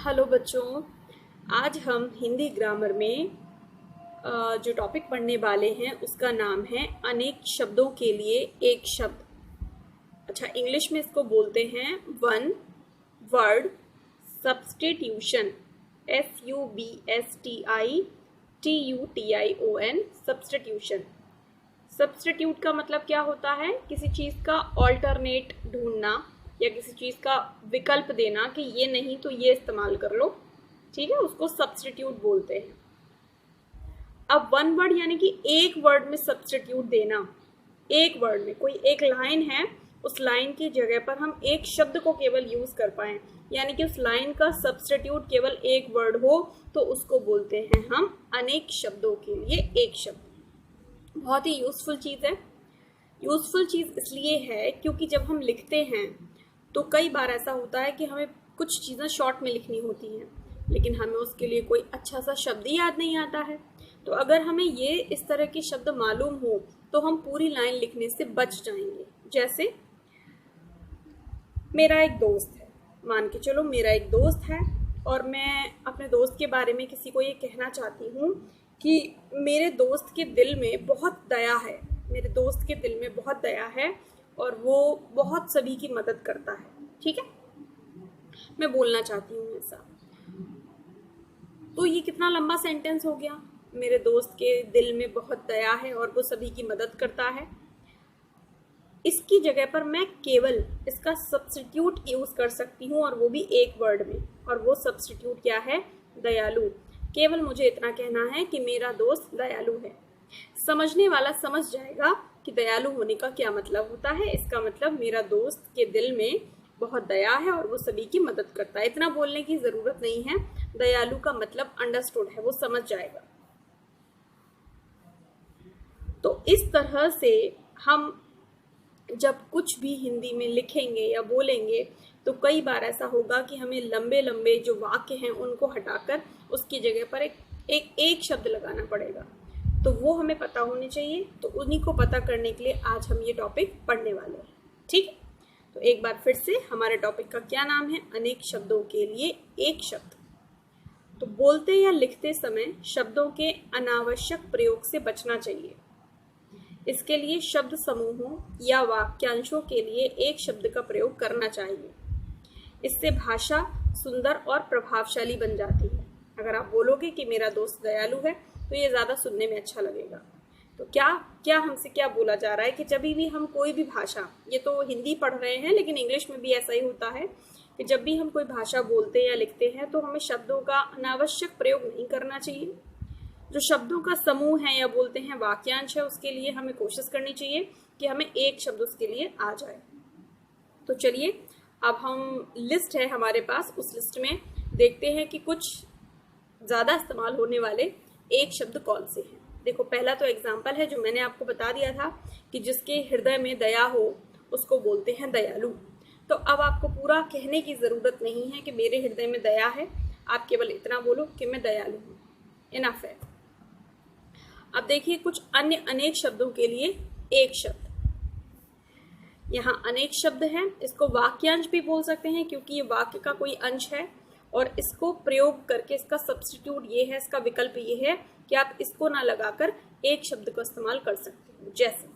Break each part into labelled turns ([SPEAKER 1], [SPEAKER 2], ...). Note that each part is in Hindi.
[SPEAKER 1] हेलो बच्चों, आज हम हिंदी ग्रामर में जो टॉपिक पढ़ने वाले हैं उसका नाम है अनेक शब्दों के लिए एक शब्द। अच्छा, इंग्लिश में इसको बोलते हैं one word substitution. SUBSTITUTION substitution. Substitute का मतलब क्या होता है? किसी चीज़ का ऑल्टरनेट ढूंढना या किसी चीज़ का विकल्प देना कि ये नहीं तो ये इस्तेमाल कर लो, ठीक है, उसको सब्स्टिट्यूट बोलते हैं। अब वन वर्ड यानी कि एक वर्ड में सब्स्टिट्यूट देना। एक वर्ड में कोई एक लाइन है, उस लाइन की जगह पर हम एक शब्द को केवल यूज कर पाए, यानी कि उस लाइन का सब्स्टिट्यूट केवल एक वर्ड हो, तो उसको बोलते हैं हम अनेक शब्दों के लिए एक शब्द। बहुत ही यूजफुल चीज़ है। यूजफुल चीज़ इसलिए है क्योंकि जब हम लिखते हैं तो कई बार ऐसा होता है कि हमें कुछ चीज़ें शॉर्ट में लिखनी होती हैं, लेकिन हमें उसके लिए कोई अच्छा सा शब्द ही याद नहीं आता है। तो अगर हमें ये इस तरह के शब्द मालूम हो तो हम पूरी लाइन लिखने से बच जाएंगे। जैसे मेरा एक दोस्त है, मान के चलो मेरा एक दोस्त है और मैं अपने दोस्त के बारे में किसी को ये कहना चाहती हूँ कि मेरे दोस्त के दिल में बहुत दया है, मेरे दोस्त के दिल में बहुत दया है और वो बहुत सभी की मदद करता है। ठीक है, मैं बोलना चाहती हूँ ऐसा। तो ये कितना लंबा सेंटेंस हो गया, मेरे दोस्त के दिल में बहुत दया है और वो सभी की मदद करता है। इसकी जगह पर मैं केवल इसका सब्स्टिट्यूट यूज कर सकती हूँ और वो भी एक वर्ड में, और वो सब्स्टिट्यूट क्या है? दयालु। केवल मुझे इतना कहना है कि मेरा दोस्त दयालु है। समझने वाला समझ जाएगा कि दयालु होने का क्या मतलब होता है। इसका मतलब मेरा दोस्त के दिल में बहुत दया है और वो सभी की मदद करता है। इतना बोलने की जरूरत नहीं है, दयालु का मतलब अंडरस्टूड है, वो समझ जाएगा। तो इस तरह से हम जब कुछ भी हिंदी में लिखेंगे या बोलेंगे तो कई बार ऐसा होगा कि हमें लंबे लंबे जो वाक्य हैं उनको हटाकर उसकी जगह पर एक शब्द लगाना पड़ेगा, तो वो हमें पता होने चाहिए। तो उन्हीं को पता करने के लिए आज हम ये टॉपिक पढ़ने वाले हैं। ठीक है, तो एक बार फिर से हमारे टॉपिक का क्या नाम है? अनेक शब्दों के लिए एक शब्द। तो बोलते या लिखते समय शब्दों के अनावश्यक प्रयोग से बचना चाहिए। इसके लिए शब्द समूहों या वाक्यांशों के लिए एक शब्द का प्रयोग करना चाहिए। इससे भाषा सुंदर और प्रभावशाली बन जाती है। अगर आप बोलोगे कि मेरा दोस्त दयालु है तो ये ज़्यादा सुनने में अच्छा लगेगा। तो क्या हमसे क्या बोला जा रहा है कि जब भी हम कोई भी भाषा, ये तो हिंदी पढ़ रहे हैं लेकिन इंग्लिश में भी ऐसा ही होता है कि जब भी हम कोई भाषा बोलते या लिखते हैं तो हमें शब्दों का अनावश्यक प्रयोग नहीं करना चाहिए। जो शब्दों का समूह है या बोलते हैं वाक्यांश है, उसके लिए हमें कोशिश करनी चाहिए कि हमें एक शब्द उसके लिए आ जाए। तो चलिए, अब हम लिस्ट है हमारे पास, उस लिस्ट में देखते हैं कि कुछ ज़्यादा इस्तेमाल होने वाले एक शब्द कौन से हैं। देखो, पहला तो एग्जाम्पल है जो मैंने आपको बता दिया था कि जिसके हृदय में दया हो उसको बोलते हैं दयालु। तो अब आपको पूरा कहने की ज़रूरत नहीं है कि मेरे हृदय में दया है, आप केवल इतना बोलो कि मैं दयालु हूँ, इनफ है। अब देखिए कुछ अन्य अनेक शब्दों के लिए एक शब्द। यहाँ अनेक शब्द है, इसको वाक्यांश भी बोल सकते हैं क्योंकि ये वाक्य का कोई अंश है और इसको प्रयोग करके इसका सब्स्टिट्यूट ये है, इसका विकल्प ये है कि आप इसको ना लगाकर एक शब्द का इस्तेमाल कर सकते हो। जैसे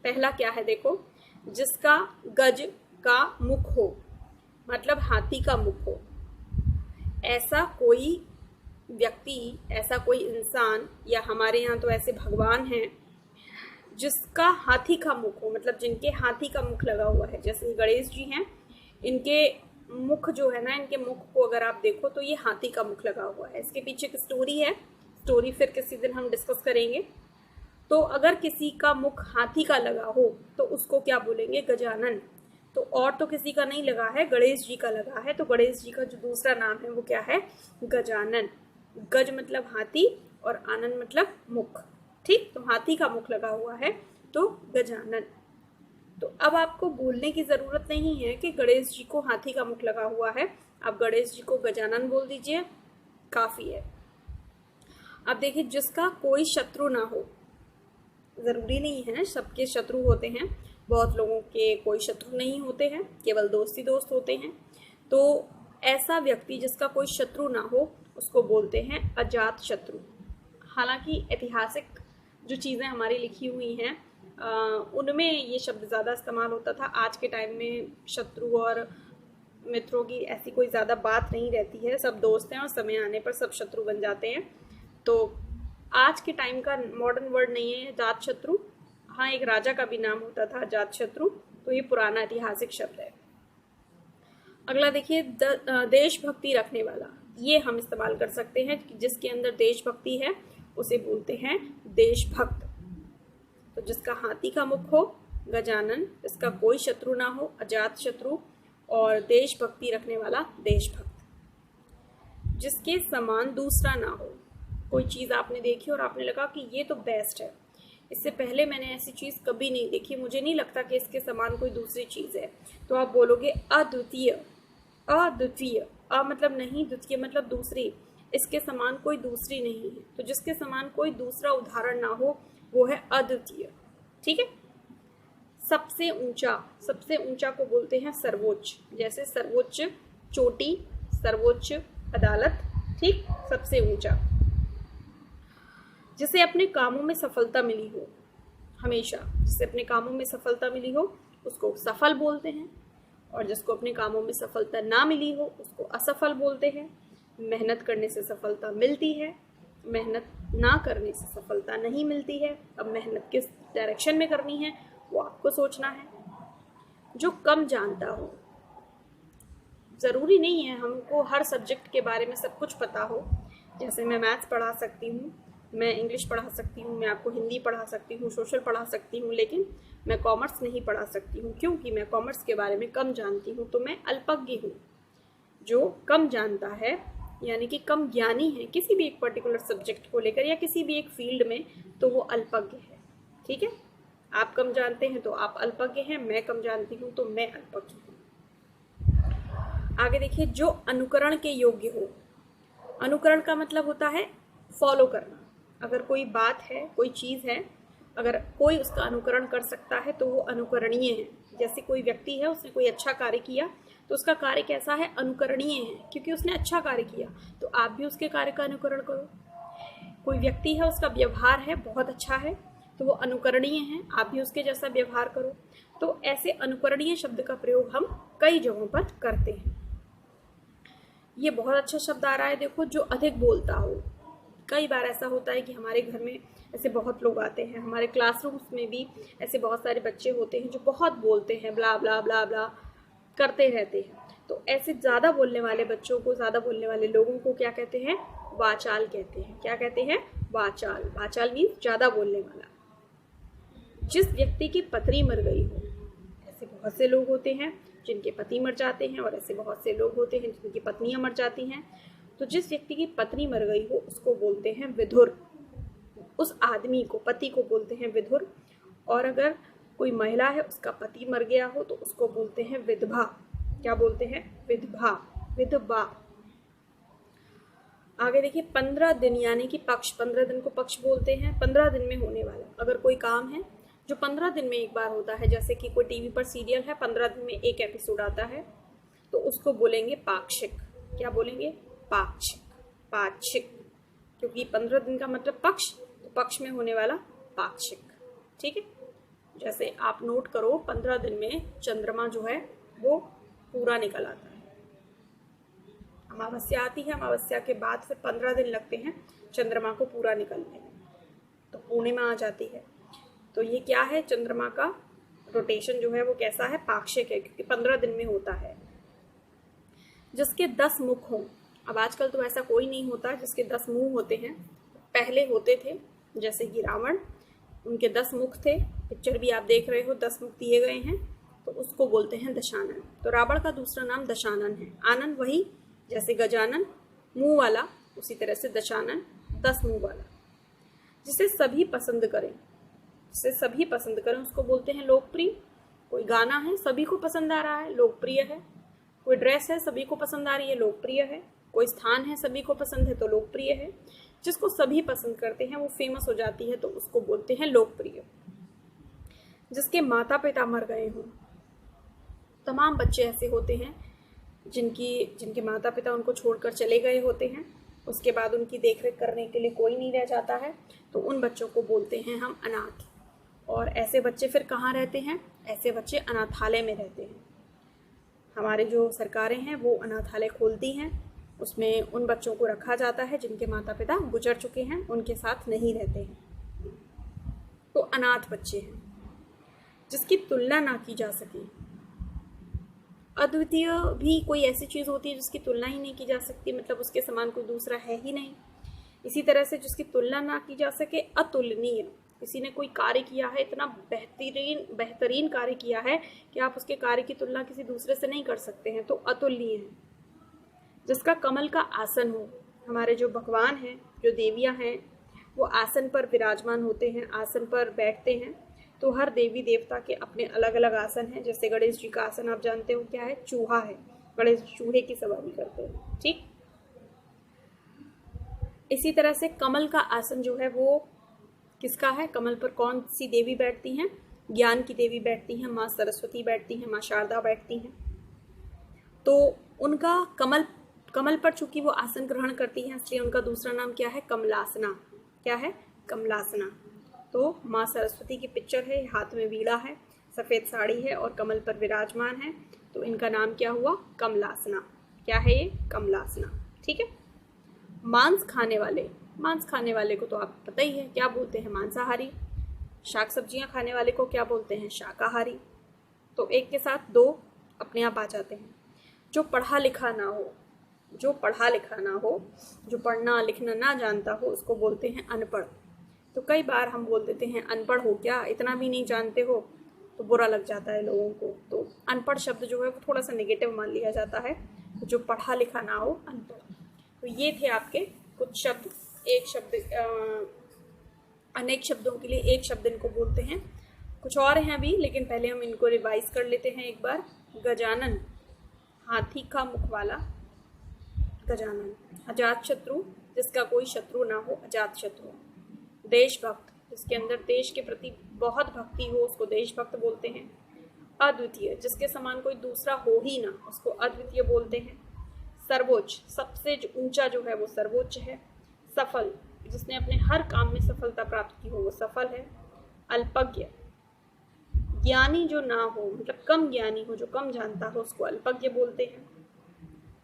[SPEAKER 1] पहला क्या है, देखो, जिसका गज का मुख हो, मतलब हाथी का मुख हो। ऐसा कोई व्यक्ति, ऐसा कोई इंसान, या हमारे यहाँ तो ऐसे भगवान हैं जिसका हाथी का मुख हो, मतलब जिनके हाथी का मुख लगा हुआ है। जैसे गणेश जी हैं, इनके मुख जो है ना, इनके मुख को अगर आप देखो तो ये हाथी का मुख लगा हुआ है। इसके पीछे एक स्टोरी है, स्टोरी फिर किसी दिन हम डिस्कस करेंगे। तो अगर किसी का मुख हाथी का लगा हो तो उसको क्या बोलेंगे? गजानन। तो और तो किसी का नहीं लगा है, गणेश जी का लगा है, तो गणेश जी का जो दूसरा नाम है वो क्या है? गजानन। गज मतलब हाथी और आनंद मतलब मुख। ठीक, तो हाथी का मुख लगा हुआ है तो गजानन। तो अब आपको बोलने की जरूरत नहीं है कि गणेश जी को हाथी का मुख लगा हुआ है, आप गणेश जी को गजानन बोल दीजिए, काफी है। अब देखिए, जिसका कोई शत्रु ना हो। जरूरी नहीं है सबके शत्रु होते हैं, बहुत लोगों के कोई शत्रु नहीं होते हैं, केवल दोस्त ही दोस्त होते हैं। तो ऐसा व्यक्ति जिसका कोई शत्रु ना हो उसको बोलते हैं अजात शत्रु। हालांकि ऐतिहासिक जो चीज़ें हमारी लिखी हुई हैं उनमें ये शब्द ज़्यादा इस्तेमाल होता था। आज के टाइम में शत्रु और मित्रों की ऐसी कोई ज़्यादा बात नहीं रहती है, सब दोस्त हैं और समय आने पर सब शत्रु बन जाते हैं। तो आज के टाइम का मॉडर्न वर्ड नहीं है जात शत्रु। हाँ, एक राजा का भी नाम होता था जात शत्रु, तो ये पुराना ऐतिहासिक शब्द है। अगला देखिए, देशभक्ति रखने वाला, ये हम इस्तेमाल कर सकते हैं कि जिसके अंदर देशभक्ति है उसे बोलते हैं देशभक्त। तो जिसका हाथी का मुख हो गजानन, जिसका कोई शत्रु ना हो अजात शत्रु, और देशभक्ति रखने वाला देशभक्त। जिसके समान दूसरा ना हो, कोई चीज़ आपने देखी और आपने लगा कि ये तो बेस्ट है, इससे पहले मैंने ऐसी चीज़ कभी नहीं देखी, मुझे नहीं लगता कि इसके समान कोई दूसरी चीज़ है, तो आप बोलोगे अद्वितीय। अद्वितीय, अ मतलब नहीं, द्वितीय मतलब दूसरी, इसके समान कोई दूसरी नहीं है। तो जिसके समान कोई दूसरा उदाहरण ना हो वो है अद्वितीय। ठीक है। सबसे ऊंचा, सबसे ऊंचा को बोलते हैं सर्वोच्च। जैसे सर्वोच्च चोटी, सर्वोच्च अदालत, ठीक, सबसे ऊंचा। जिसे अपने कामों में सफलता मिली हो, हमेशा जिसे अपने कामों में सफलता मिली हो उसको सफल बोलते हैं, और जिसको अपने कामों में सफलता ना मिली हो उसको असफल बोलते हैं। मेहनत करने से सफलता मिलती है, मेहनत ना करने से सफलता नहीं मिलती है। अब मेहनत किस डायरेक्शन में करनी है वो आपको सोचना है। जो कम जानता हो, ज़रूरी नहीं है हमको हर सब्जेक्ट के बारे में सब कुछ पता हो। जैसे मैं मैथ्स पढ़ा सकती हूँ, मैं इंग्लिश पढ़ा सकती हूँ, मैं आपको हिंदी पढ़ा सकती हूँ, सोशल पढ़ा सकती हूँ, लेकिन मैं कॉमर्स नहीं पढ़ा सकती हूँ क्योंकि मैं कॉमर्स के बारे में कम जानती हूँ, तो मैं अल्पज्ञ हूँ। जो कम जानता है यानी कि कम ज्ञानी है किसी भी एक पर्टिकुलर सब्जेक्ट को लेकर या किसी भी एक फील्ड में, तो वो अल्पज्ञ है। ठीक है। आप कम जानते हैं तो आप अल्पज्ञ हैं, मैं कम जानती हूँ तो मैं अल्पज्ञ हूँ। आगे देखिए, जो अनुकरण के योग्य हो। अनुकरण का मतलब होता है फॉलो करना। अगर कोई बात है, कोई चीज़ है, अगर कोई उसका अनुकरण कर सकता है तो वो अनुकरणीय है। जैसे कोई व्यक्ति है, उसने कोई अच्छा कार्य किया तो उसका कार्य कैसा है, अनुकरणीय है, क्योंकि उसने अच्छा कार्य किया, तो आप भी उसके कार्य का अनुकरण करो। कोई व्यक्ति है, उसका व्यवहार है बहुत अच्छा है, तो वो अनुकरणीय है, आप भी उसके जैसा व्यवहार करो। तो ऐसे अनुकरणीय शब्द का प्रयोग हम कई जगहों पर करते हैं। ये बहुत अच्छा शब्द आ रहा है, देखो, जो अधिक बोलता हो। कई बार ऐसा होता है कि हमारे घर में ऐसे बहुत लोग आते हैं, हमारे क्लासरूम्स में भी ऐसे बहुत सारे बच्चे होते हैं जो बहुत बोलते हैं, ब्ला ब्ला ब्ला ब्ला करते रहते हैं। तो ऐसे ज़्यादा बोलने वाले बच्चों को, ज़्यादा बोलने वाले लोगों को क्या कहते हैं, वाचाल कहते हैं। क्या कहते हैं, वाचाल। वाचाल मीन्स ज़्यादा बोलने वाला। जिस व्यक्ति की पत्नी मर गई हो, ऐसे बहुत से लोग होते हैं जिनके पति मर जाते हैं, और ऐसे बहुत से लोग होते हैं जिनकी पत्नियां मर जाती हैं। तो जिस व्यक्ति की पत्नी मर गई हो उसको बोलते हैं विधुर। उस आदमी को, पति को बोलते हैं विधुर। और अगर कोई महिला है, उसका पति मर गया हो तो उसको बोलते हैं विधवा। क्या बोलते हैं, विधवा, विधवा। आगे देखिए, 15 दिन यानी कि पक्ष। 15 दिन को पक्ष बोलते हैं, 15 दिन में होने वाला। अगर कोई काम है जो 15 दिन में एक बार होता है, जैसे कि कोई टीवी पर सीरियल है, 15 दिन में एक एपिसोड आता है, तो उसको बोलेंगे पाक्षिक। क्या बोलेंगे, पाक्षिक, पाक्षिक। क्योंकि 15 दिन का मतलब पक्ष, तो पक्ष में होने वाला पाक्षिक। ठीक है। जैसे आप नोट करो, 15 दिन में चंद्रमा जो है वो पूरा निकल आता है। अमावस्या आती है, अमावस्या के बाद फिर 15 दिन लगते हैं चंद्रमा को पूरा निकलने में, तो पूर्णिमा आ जाती है। तो ये क्या है, चंद्रमा का रोटेशन जो है वो कैसा है, पाक्षिक है, क्योंकि 15 दिन में होता है। जिसके 10 मुख हों। अब आजकल तो ऐसा कोई नहीं होता जिसके 10 मुंह होते हैं, पहले होते थे। जैसे कि रावण, उनके 10 मुख थे, पिक्चर भी आप देख रहे हो, 10 मुख दिए गए हैं, तो उसको बोलते हैं दशानन। तो रावण का दूसरा नाम दशानन है। आनंद वही, जैसे गजानन मुंह वाला, उसी तरह से दशानन 10 मुंह वाला। जिसे सभी पसंद करें, जिसे सभी पसंद करें उसको बोलते हैं लोकप्रिय। कोई गाना है, सभी को पसंद आ रहा है, लोकप्रिय है। कोई ड्रेस है, सभी को पसंद आ रही है, लोकप्रिय है। कोई स्थान है, सभी को पसंद है, तो लोकप्रिय है। जिसको सभी पसंद करते हैं वो फेमस हो जाती है, तो उसको बोलते हैं लोकप्रिय। जिसके माता पिता मर गए हों। तमाम बच्चे ऐसे होते हैं जिनके माता पिता उनको छोड़कर चले गए होते हैं, उसके बाद उनकी देखरेख करने के लिए कोई नहीं रह जाता है, तो उन बच्चों को बोलते हैं हम अनाथ। और ऐसे बच्चे फिर कहाँ रहते हैं? ऐसे बच्चे अनाथालय में रहते हैं। हमारे जो सरकारें हैं वो अनाथालय खोलती हैं, उसमें उन बच्चों को रखा जाता है जिनके माता पिता गुजर चुके हैं, उनके साथ नहीं रहते हैं, तो अनाथ बच्चे हैं, जिसकी तुलना ना की जा सके। अद्वितीय भी कोई ऐसी चीज़ होती है जिसकी तुलना ही नहीं की जा सकती, मतलब उसके समान कोई दूसरा है ही नहीं। इसी तरह से जिसकी तुलना ना की जा सके अतुलनीय, किसी ने कोई कार्य किया है, इतना बेहतरीन कार्य किया है कि आप उसके कार्य की तुलना किसी दूसरे से नहीं कर सकते हैं, तो अतुलनीय है। जिसका कमल का आसन हो, हमारे जो भगवान हैं, जो देवियां हैं, वो आसन पर विराजमान होते हैं, आसन पर बैठते हैं। तो हर देवी देवता के अपने अलग अलग आसन हैं। जैसे गणेश जी का आसन आप जानते हो क्या है? चूहा है, गणेश चूहे की सवारी करते हैं, ठीक। इसी तरह से कमल का आसन जो है वो किसका है? कमल पर कौन सी देवी बैठती हैं? ज्ञान की देवी बैठती हैं, माँ सरस्वती बैठती हैं, माँ शारदा बैठती हैं। तो उनका कमल पर चूंकि वो आसन ग्रहण करती हैं, इसलिए उनका दूसरा नाम क्या है? कमलासना। क्या है? कमलासना। तो माँ सरस्वती की पिक्चर है, हाथ में वीणा है, सफ़ेद साड़ी है और कमल पर विराजमान है, तो इनका नाम क्या हुआ? कमलासना। क्या है ये? कमलासना, ठीक है। मांस खाने वाले को तो आप पता ही है क्या बोलते हैं? मांसाहारी। शाक सब्जियां खाने वाले को क्या बोलते हैं? शाकाहारी। तो एक के साथ दो अपने आप आ जाते हैं। जो पढ़ा लिखा ना हो, जो पढ़ना लिखना ना जानता हो, उसको बोलते हैं अनपढ़। तो कई बार हम बोल देते हैं अनपढ़ हो क्या, इतना भी नहीं जानते हो, तो बुरा लग जाता है लोगों को। तो अनपढ़ शब्द जो है वो थोड़ा सा नेगेटिव मान लिया जाता है, जो पढ़ा लिखा ना हो, अनपढ़। तो ये थे आपके कुछ शब्द। अनेक शब्दों के लिए एक शब्द इनको बोलते हैं। कुछ और हैं अभी, लेकिन पहले हम इनको रिवाइज कर लेते हैं एक बार। गजानन, हाथी का मुख वाला गजानन। अजात शत्रु, जिसका कोई शत्रु ना हो, अजात शत्रु। देशभक्त, जिसके अंदर देश के प्रति बहुत भक्ति हो, उसको देशभक्त बोलते हैं। अद्वितीय, जिसके समान कोई दूसरा हो ही ना, उसको अद्वितीय बोलते हैं। सर्वोच्च, सबसे ऊंचा जो है वो सर्वोच्च है। सफल, जिसने अपने हर काम में सफलता प्राप्त की हो, वो सफल है। अल्पज्ञ, ज्ञानी जो ना हो, मतलब कम ज्ञानी हो, जो कम जानता हो, उसको अल्पज्ञ बोलते हैं।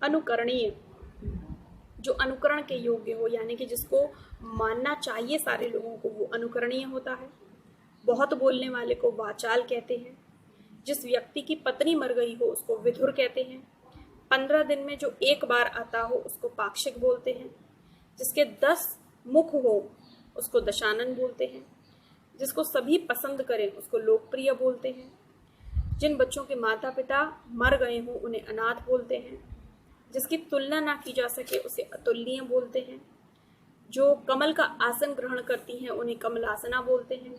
[SPEAKER 1] अनुकरणीय, जो अनुकरण के योग्य हो, यानी कि जिसको मानना चाहिए सारे लोगों को, वो अनुकरणीय होता है। बहुत बोलने वाले को वाचाल कहते हैं। जिस व्यक्ति की पत्नी मर गई हो, उसको विधुर कहते हैं। 15 दिन में जो एक बार आता हो, उसको पाक्षिक बोलते हैं। जिसके 10 मुख हो, उसको दशानन बोलते हैं। जिसको सभी पसंद करें, उसको लोकप्रिय बोलते हैं। जिन बच्चों के माता पिता मर गए हों, उन्हें अनाथ बोलते हैं। जिसकी तुलना ना की जा सके, उसे अतुलनीय बोलते हैं। जो कमल का आसन ग्रहण करती हैं, उन्हें कमलासना बोलते हैं।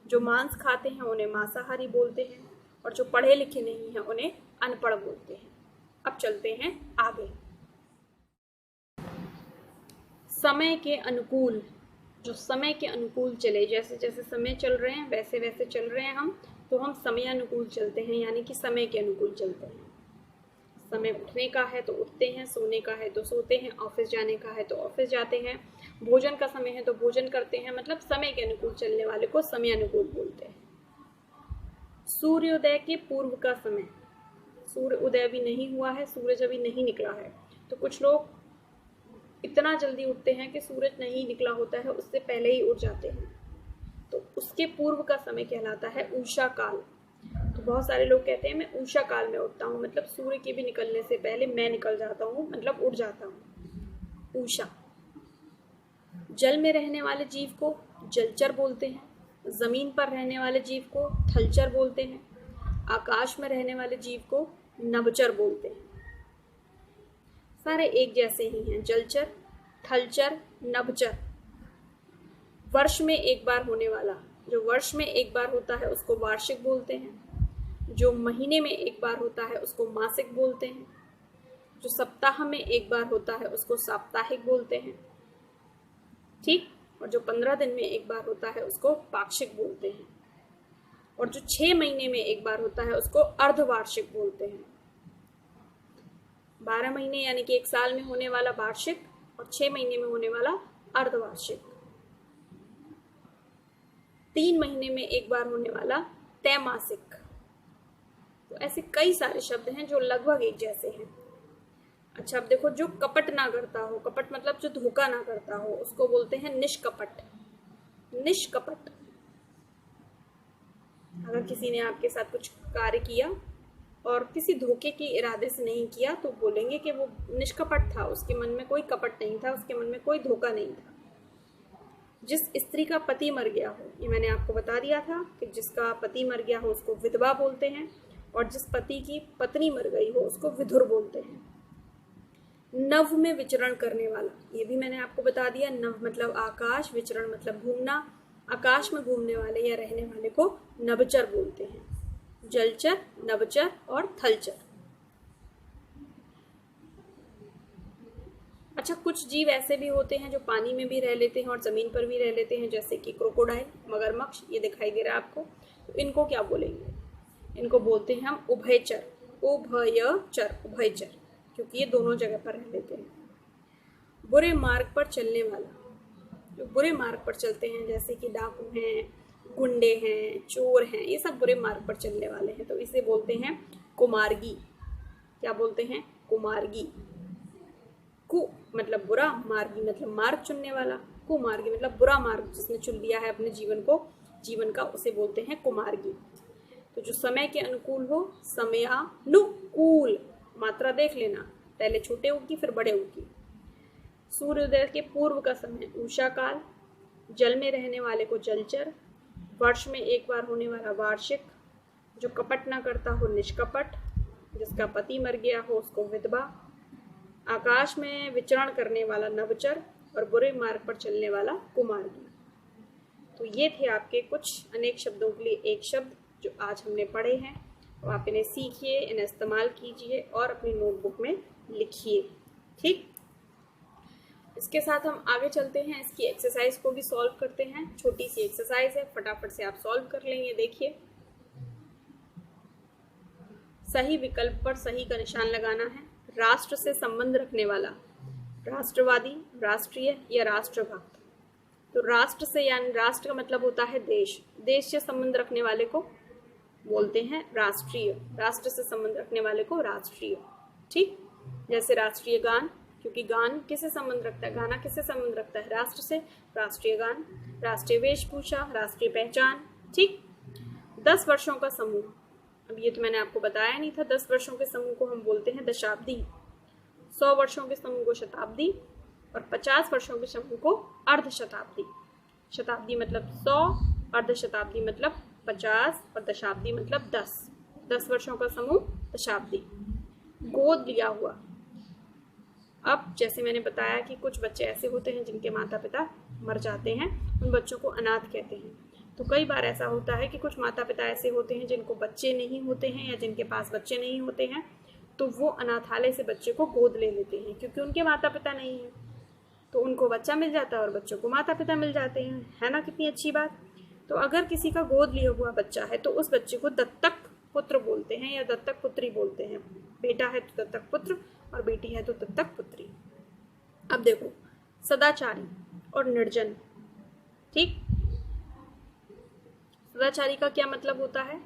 [SPEAKER 1] जो मांस खाते हैं, उन्हें मांसाहारी बोलते हैं। और जो पढ़े लिखे नहीं हैं, उन्हें अनपढ़ बोलते हैं। अब चलते हैं आगे। समय के अनुकूल, जो समय के अनुकूल चले, जैसे जैसे समय चल रहे हैं वैसे वैसे चल रहे हैं हम, तो हम समय अनुकूल चलते हैं, यानी कि समय के अनुकूल चलते हैं। समय उठने का है तो उठते हैं, सोने का है तो सोते हैं, ऑफिस जाने का है तो ऑफिस जाते हैं, भोजन का समय है तो भोजन करते हैं, मतलब समय के अनुकूल चलने वाले को समय अनुकूल बोलते हैं। सूर्योदय के पूर्व का समय, सूर्य उदय भी नहीं हुआ है, सूरज अभी नहीं निकला है, तो कुछ लोग इतना जल्दी उठते हैं कि सूरज नहीं निकला होता है, उससे पहले ही उठ जाते हैं, तो उसके पूर्व का समय कहलाता है उषा काल। तो बहुत सारे लोग कहते हैं मैं उषा काल में उठता हूँ, मतलब सूर्य के भी निकलने से पहले मैं निकल जाता हूँ, मतलब उठ जाता हूँ। उषा। जल में रहने वाले जीव को जलचर बोलते हैं। जमीन पर रहने वाले जीव को थलचर बोलते हैं। आकाश में रहने वाले जीव को नभचर बोलते हैं। सारे एक जैसे ही हैं, जलचर, थलचर, नभचर। वर्ष में एक बार होने वाला, जो वर्ष में एक बार होता है उसको वार्षिक बोलते हैं। जो महीने में एक बार होता है उसको मासिक बोलते हैं। जो सप्ताह में एक बार होता है उसको साप्ताहिक बोलते हैं, ठीक। और जो 15 दिन में एक बार होता है उसको पाक्षिक बोलते हैं। और जो 6 महीने में एक बार होता है उसको अर्धवार्षिक बोलते हैं। 12 महीने यानी कि 1 साल में होने वाला वार्षिक और 6 महीने में होने वाला अर्धवार्षिक। 3 महीने में एक बार होने वाला त्रैमासिक। तो ऐसे कई सारे शब्द हैं जो लगभग एक जैसे हैं। अच्छा, अब देखो, जो कपट ना करता हो, कपट मतलब जो धोखा ना करता हो, उसको बोलते हैं निष्कपट। निष्कपट। अगर किसी ने आपके साथ कुछ कार्य किया और किसी धोखे के इरादे से नहीं किया तो बोलेंगे कि वो निष्कपट था, उसके मन में कोई कपट नहीं था, उसके मन में कोई धोखा नहीं था। जिस स्त्री का पति मर गया हो, ये मैंने आपको बता दिया था कि जिसका पति मर गया हो उसको विधवा बोलते हैं, और जिस पति की पत्नी मर गई हो उसको विधुर बोलते हैं। नभ में विचरण करने वाला, ये भी मैंने आपको बता दिया। नभ मतलब आकाश, विचरण मतलब घूमना। आकाश में घूमने वाले या रहने वाले को नभचर बोलते हैं। जलचर, नभचर और थलचर। अच्छा, कुछ जीव ऐसे भी होते हैं जो पानी में भी रह लेते हैं और जमीन पर भी रह लेते हैं, जैसे कि क्रोकोडाइल, मगरमच्छ, ये दिखाई दे रहा है आपको। तो इनको क्या बोलेंगे? इनको बोलते हैं हम उभयचर। उभयचर, उभयचर, क्योंकि ये दोनों जगह पर रह लेते हैं। बुरे मार्ग पर चलने वाला, जो बुरे मार्ग पर चलते हैं, जैसे कि डाकू हैं, गुंडे हैं, चोर हैं, ये सब बुरे मार्ग पर चलने वाले हैं, तो इसे बोलते हैं कुमार्गी। क्या बोलते हैं? कुमार्गी। कु मतलब बुरा, मार्गी मतलब मार्ग चुनने वाला। कुमार्गी मतलब बुरा मार्ग जिसने चुन लिया है अपने जीवन का, उसे बोलते हैं कुमार्गी। तो जो समय के अनुकूल हो, समयानुकूल, मात्रा देख लेना, पहले छोटे ऊ की फिर बड़े ऊ की। सूर्योदय के पूर्व का समय उषा काल। जल में रहने वाले को जलचर। वर्ष में एक बार होने वाला वार्षिक। जो कपट ना करता हो निष्कपट। जिसका पति मर गया हो उसको विधवा। आकाश में विचरण करने वाला नभचर और बुरे मार्ग पर चलने वाला कुमार्गी। तो ये थे आपके कुछ अनेक शब्दों के लिए एक शब्द जो आज हमने पढ़े हैं। तो आप इन्हें सीखिए, इन्हें इस्तेमाल कीजिए और अपनी नोटबुक में लिखिए। ठीक, इसके साथ हम आगे चलते हैं, इसकी एक्सरसाइज को भी सॉल्व करते हैं। छोटी सी एक्सरसाइज है, फटाफट से आप सॉल्व कर लेंगे। देखिए, सही विकल्प पर सही का निशान लगाना है। राष्ट्र से संबंध रखने वाला, राष्ट्रवादी, राष्ट्रीय या राष्ट्रभक्त। तो राष्ट्र से, यानी राष्ट्र का मतलब होता है देश, देश से संबंध रखने वाले को बोलते हैं राष्ट्रीय। राष्ट्र से संबंध रखने वाले को राष्ट्रीय। ठीक, जैसे राष्ट्रीय गान, क्योंकि गान किससे संबंध रखता है, गाना किससे संबंध रखता है, राष्ट्र से, राष्ट्रीय गान। राष्ट्रीय वेशभूषा, राष्ट्रीय पहचान। ठीक, 10 वर्षों का समूह, अब ये तो मैंने आपको बताया नहीं था। 10 वर्षों के समूह को हम बोलते हैं दशाब्दी। 100 वर्षों के समूह को शताब्दी और 50 वर्षों के समूह को अर्धशताब्दी। शताब्दी मतलब 100, अर्धशताब्दी मतलब 50 और दशाब्दी मतलब 10। 10 वर्षों का समूह दशाब्दी। गोद लिया हुआ, अब जैसे मैंने बताया कि कुछ बच्चे ऐसे होते हैं जिनके माता पिता मर जाते हैं, उन बच्चों को अनाथ कहते हैं। तो कई बार ऐसा होता है कि कुछ माता पिता ऐसे होते हैं जिनको बच्चे नहीं होते हैं या जिनके पास बच्चे नहीं होते हैं, तो वो अनाथालय से बच्चे को गोद ले लेते हैं, क्योंकि उनके माता पिता नहीं है। तो उनको बच्चा मिल जाता है और बच्चों को माता पिता मिल जाते हैं, है ना, कितनी अच्छी बात। तो अगर किसी का गोद लिया हुआ बच्चा है तो उस बच्चे को दत्तक पुत्र बोलते हैं या दत्तक पुत्री बोलते हैं। बेटा है तो दत्तक पुत्र और बेटी है तो दत्तक पुत्री। अब देखो, सदाचारी और निर्जन। ठीक, सदाचारी का क्या मतलब होता है?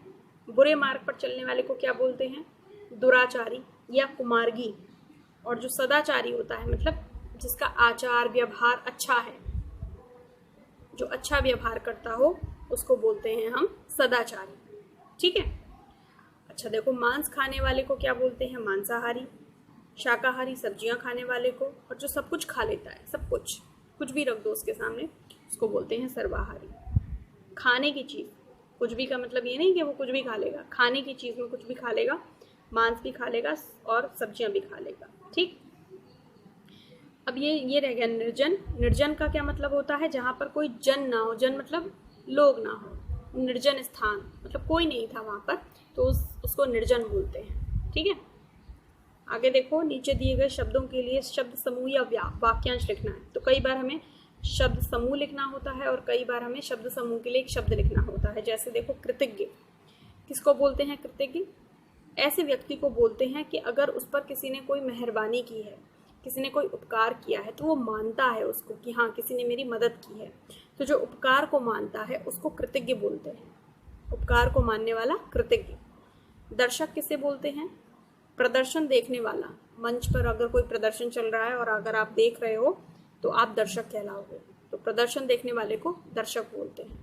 [SPEAKER 1] बुरे मार्ग पर चलने वाले को क्या बोलते हैं? दुराचारी या कुमार्गी। और जो सदाचारी होता है मतलब जिसका आचार व्यवहार अच्छा है, जो अच्छा व्यवहार करता हो, उसको बोलते हैं हम सदाचारी। ठीक है। अच्छा देखो, मांस खाने वाले को क्या बोलते हैं? मांसाहारी। शाकाहारी सब्जियां खाने वाले को, और जो सब कुछ खा लेता है, सब कुछ भी रख दो उसके सामने, उसको बोलते हैं सर्वाहारी। खाने की चीज़, कुछ भी का मतलब ये नहीं कि वो कुछ भी खा लेगा, खाने की चीज़ में कुछ भी खा लेगा, मांस भी खा लेगा और सब्जियां भी खा लेगा। ठीक, अब ये रह गया निर्जन। निर्जन का क्या मतलब होता है? जहाँ पर कोई जन ना हो, जन मतलब लोग ना हो, निर्जन स्थान मतलब कोई नहीं था वहाँ पर, तो उसको निर्जन बोलते हैं। ठीक है। आगे देखो, नीचे दिए गए शब्दों के लिए शब्द समूह या वाक्यांश लिखना है। तो कई बार हमें शब्द समूह लिखना होता है और कई बार हमें शब्द समूह के लिए एक शब्द लिखना होता है। जैसे देखो, कृतज्ञ, किसको बोलते हैं कृतज्ञ? ऐसे व्यक्ति को बोलते हैं कि अगर उस पर किसी ने कोई मेहरबानी की है, किसी ने कोई उपकार किया है, तो वो मानता है उसको कि हाँ किसी ने मेरी मदद की है। तो जो उपकार को मानता है उसको कृतज्ञ बोलते हैं, उपकार को मानने वाला कृतज्ञ। दर्शक किसे बोलते हैं? प्रदर्शन देखने वाला। मंच पर अगर कोई प्रदर्शन चल रहा है और अगर आप देख रहे हो तो आप दर्शक कहलाओगे। तो प्रदर्शन देखने वाले को दर्शक बोलते हैं।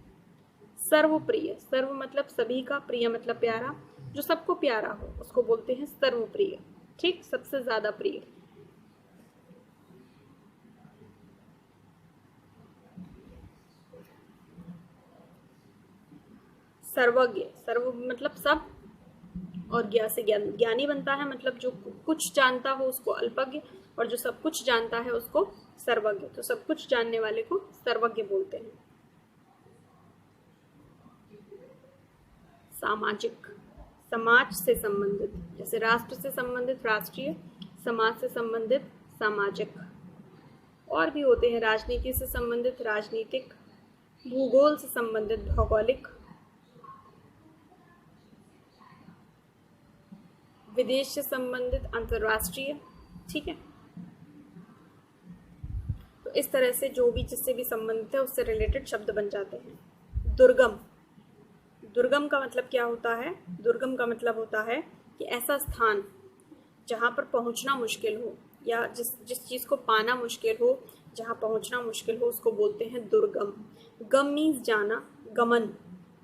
[SPEAKER 1] सर्वप्रिय, सर्व मतलब सभी का, प्रिय मतलब प्यारा, जो सबको प्यारा हो उसको बोलते हैं सर्वप्रिय। ठीक, सबसे ज्यादा प्रिय। सर्वज्ञ, सर्व मतलब सब, और ज्ञा से ज्ञान, ज्ञानी बनता है, मतलब जो कुछ जानता हो उसको अल्पज्ञ, और जो सब कुछ जानता है उसको सर्वज्ञ। तो सब कुछ जानने वाले को सर्वज्ञ बोलते हैं। सामाजिक, समाज से संबंधित, जैसे राष्ट्र से संबंधित राष्ट्रीय, समाज से संबंधित सामाजिक। और भी होते हैं, राजनीति से संबंधित राजनीतिक, भूगोल से संबंधित भौगोलिक, विदेश से संबंधित अंतर्राष्ट्रीय। ठीक है, तो इस तरह से जो भी जिससे भी संबंधित है उससे रिलेटेड शब्द बन जाते हैं। दुर्गम, दुर्गम का मतलब क्या होता है? दुर्गम का मतलब होता है कि ऐसा स्थान जहाँ पर पहुँचना मुश्किल हो, या जिस चीज़ को पाना मुश्किल हो, जहाँ पहुँचना मुश्किल हो, उसको बोलते हैं दुर्गम। गम मीन्स जाना, गमन।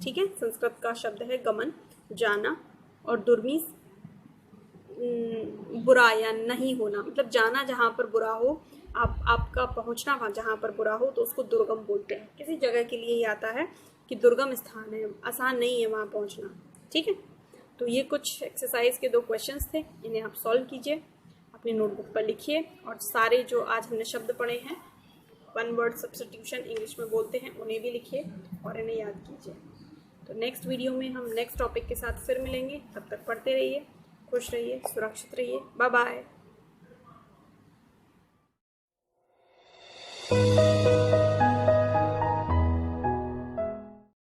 [SPEAKER 1] ठीक है, संस्कृत का शब्द है गमन, जाना। और दुर्मीस बुरा या नहीं होना, मतलब जाना जहाँ पर बुरा हो, आपका पहुँचना वहाँ जहाँ पर बुरा हो, तो उसको दुर्गम बोलते हैं। किसी जगह के लिए ही आता है कि दुर्गम स्थान है, आसान नहीं है वहाँ पहुँचना। ठीक है, तो ये कुछ एक्सरसाइज के 2 क्वेश्चंस थे, इन्हें आप सॉल्व कीजिए, अपनी नोटबुक पर लिखिए, और सारे जो आज हमने शब्द पढ़े हैं, 1 वर्ड सब्स्टिट्यूशन इंग्लिश में बोलते हैं, उन्हें भी लिखिए और इन्हें याद कीजिए। तो नेक्स्ट वीडियो में हम नेक्स्ट टॉपिक के साथ फिर मिलेंगे। तब तक पढ़ते रहिए, खुश रहिए, सुरक्षित रहिए। Bye bye.